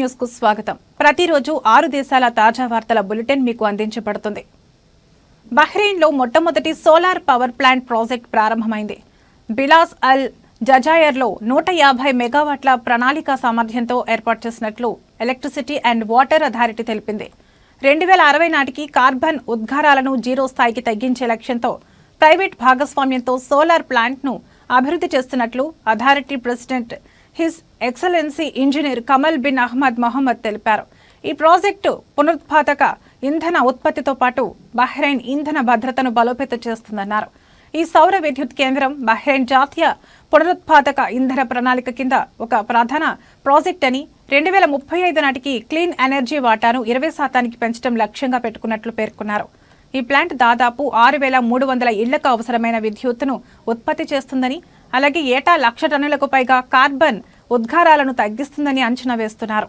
News కు స్వాగతం. ప్రతిరోజు 6 దేశాల తాజా వార్తల బులెటిన్ మీకు అందించబడుతుంది. బహ్రెయిన్లో మొట్టమొదటి సోలార్ పవర్ ప్లాంట్ ప్రాజెక్ట్ ప్రారంభమైంది. బిలాస్ అల్ జజాయర్లో 150 మెగావాట్ల ప్రణాళిక సామర్థ్యంతో ఏర్పాటు చేసినట్లు ఎలక్ట్రిసిటీ అండ్ వాటర్ అథారిటీ తెలిపింది. 2060 నాటికి కార్బన్ ఉద్గారాలను జీరో స్థాయికి తగ్గించే లక్ష్యంతో ప్రైవేట్ భాగస్వామ్యంతో సోలార్ ప్లాంట్ను అభివృద్ధి చేస్తున్నట్లు authority president His Excellency engineer Kamal bin Ahmed Mohammed తెలిపారు. ఈ ప్రాజెక్టు పునరుత్పాదక ఇంధన ఉత్పత్తితో పాటు బహ్రెయిన్ ఇంధన భద్రతను బలోపేతం చేస్తుందన్నారు. ఈ సౌర విద్యుత్ కేంద్రం బహ్రెయిన్ జాతీయ పునరుత్పాదక ఇంధన ప్రణాళిక కింద ఒక ప్రధాన ప్రాజెక్ట్ అని 2035 నాటికి క్లీన్ ఎనర్జీ వాటాను 20% పెంచడం లక్ష్యంగా పెట్టుకున్నట్లు పేర్కొన్నారు. ఈ ప్లాంట్ దాదాపు 6,300 ఇళ్లకు అవసరమైన విద్యుత్తును ఉత్పత్తి చేస్తుందని, అలాగే ఏటా 1,00,000 టన్నులకు పైగా కార్బన్ ఉద్గారాలను తగ్గిస్తుందని అంచనా వేస్తున్నారు.